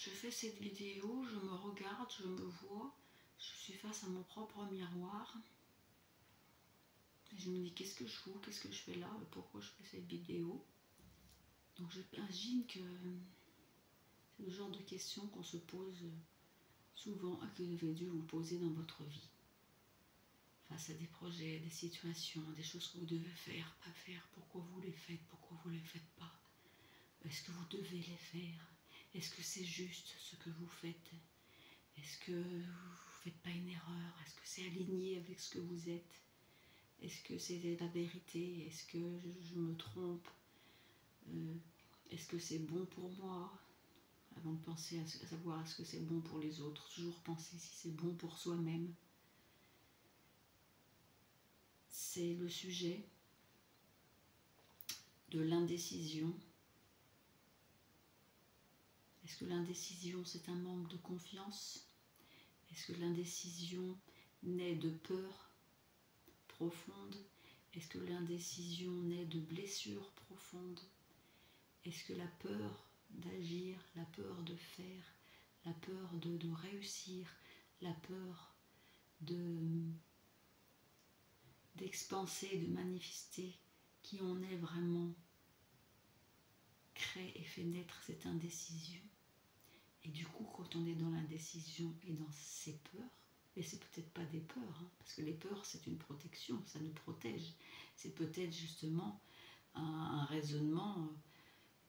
je fais cette vidéo, je me regarde, je me vois, je suis face à mon propre miroir. Et je me dis qu'est-ce que je fous, qu'est-ce que je fais là, pourquoi je fais cette vidéo. Donc j'imagine que c'est le genre de questions qu'on se pose souvent et que vous avez dû vous poser dans votre vie. Face à des projets, des situations, des choses que vous devez faire, pas faire, pourquoi vous les faites, pourquoi vous les faites pas. Est-ce que vous devez les faire? Est-ce que c'est juste ce que vous faites? Est-ce que vous ne faites pas une erreur? Est-ce que c'est aligné avec ce que vous êtes? Est-ce que c'est la vérité? Est-ce que je me trompe? Est-ce que c'est bon pour moi? Avant de penser à savoir est-ce que c'est bon pour les autres, toujours penser si c'est bon pour soi-même. C'est le sujet de l'indécision. Est-ce que l'indécision c'est un manque de confiance? Est-ce que l'indécision naît de peur profonde? Est-ce que l'indécision naît de blessures profondes? Est-ce que la peur d'agir, la peur de faire, la peur de réussir, la peur d'expanser, de manifester, qui on est vraiment, crée et fait naître cette indécision? Et du coup, quand on est dans l'indécision et dans ces peurs, et c'est peut-être pas des peurs, hein, parce que les peurs c'est une protection, ça nous protège. C'est peut-être justement un raisonnement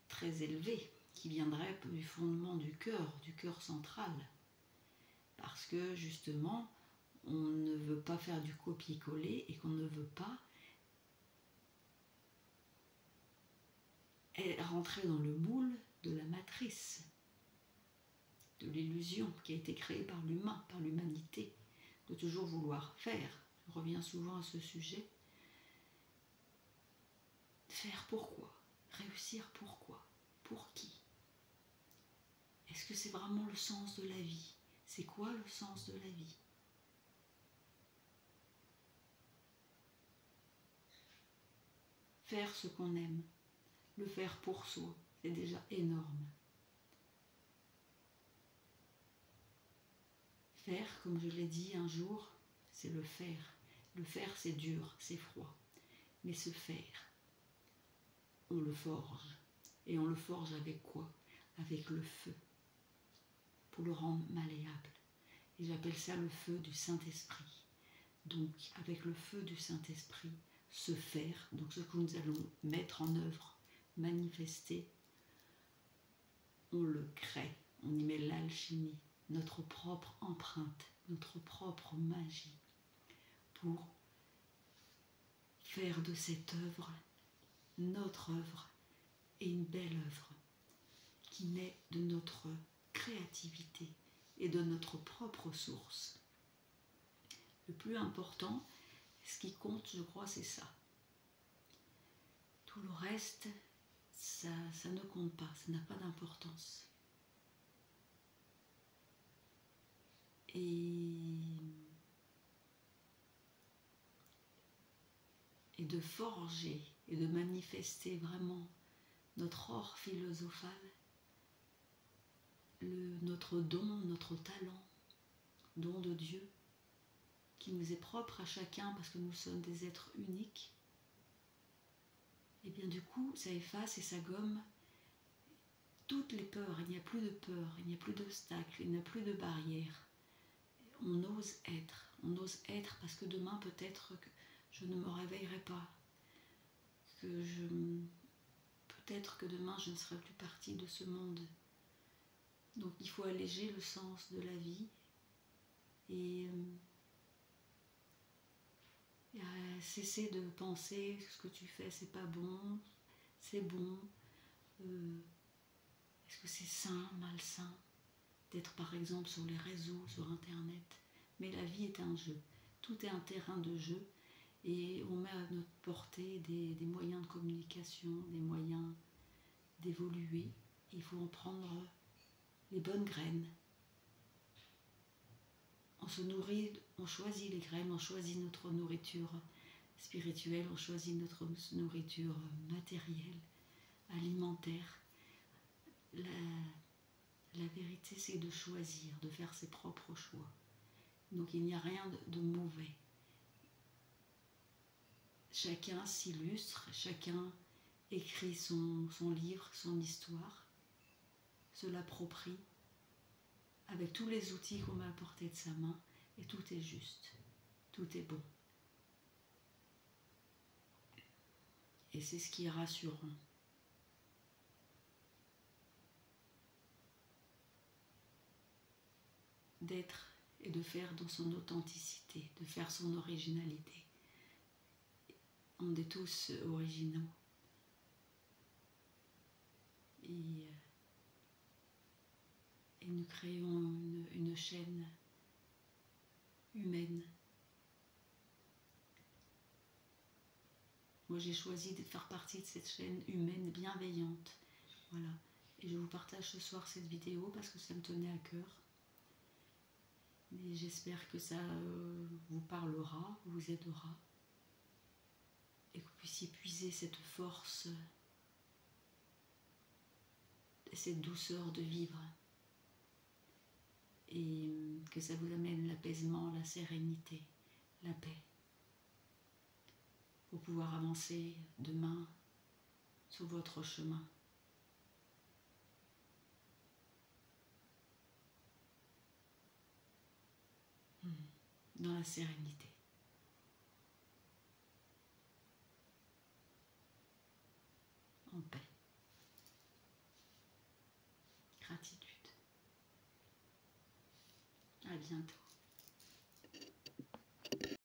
très élevé qui viendrait du fondement du cœur central. Parce que justement, on ne veut pas faire du copier-coller et qu'on ne veut pas rentrer dans le moule de la matrice, de l'illusion qui a été créée par l'humain, par l'humanité, de toujours vouloir faire. Je reviens souvent à ce sujet. Faire pourquoi? Réussir pourquoi? Pour qui? Est-ce que c'est vraiment le sens de la vie? C'est quoi le sens de la vie? Faire ce qu'on aime, le faire pour soi, c'est déjà énorme. Faire, comme je l'ai dit un jour, c'est le faire. Le faire, c'est dur, c'est froid. Mais se faire, on le forge. Et on le forge avec quoi? Avec le feu, pour le rendre malléable. Et j'appelle ça le feu du Saint-Esprit. Donc, avec le feu du Saint-Esprit, se faire, donc ce que nous allons mettre en œuvre, manifester, on le crée, on y met l'alchimie, notre propre empreinte, notre propre magie, pour faire de cette œuvre notre œuvre et une belle œuvre qui naît de notre créativité et de notre propre source. Le plus important, ce qui compte, je crois, c'est ça. Tout le reste, ça ne compte pas, ça n'a pas d'importance. Et de forger et de manifester vraiment notre or philosophal, notre don, notre talent, don de Dieu, qui nous est propre à chacun parce que nous sommes des êtres uniques, et bien du coup ça efface et ça gomme toutes les peurs. Il n'y a plus de peur, il n'y a plus d'obstacles, il n'y a plus de barrières. On ose être parce que demain peut-être que je ne me réveillerai pas, peut-être que demain je ne serai plus partie de ce monde. Donc il faut alléger le sens de la vie et cesser de penser que ce que tu fais c'est pas bon, c'est bon, est-ce que c'est sain, malsain d'être par exemple sur les réseaux, sur internet. Mais la vie est un jeu, tout est un terrain de jeu et on met à notre portée des moyens de communication, des moyens d'évoluer. Il faut en prendre les bonnes graines. On se nourrit, on choisit les graines, on choisit notre nourriture spirituelle, on choisit notre nourriture matérielle, alimentaire. La vérité, c'est de choisir, de faire ses propres choix. Donc il n'y a rien de mauvais. Chacun s'illustre, chacun écrit son livre, son histoire, se l'approprie avec tous les outils qu'on m'a apportés de sa main, et tout est juste, tout est bon. Et c'est ce qui est rassurant. D'être et de faire dans son authenticité, de faire son originalité. On est tous originaux. Et nous créons une chaîne humaine. Moi, j'ai choisi de faire partie de cette chaîne humaine bienveillante. Voilà. Et je vous partage ce soir cette vidéo parce que ça me tenait à cœur. Et j'espère que ça vous parlera, vous aidera. Et que vous puissiez puiser cette force et cette douceur de vivre. Et que ça vous amène l'apaisement, la sérénité, la paix. Pour pouvoir avancer demain sur votre chemin. Dans la sérénité. En paix. Gratitude. À bientôt.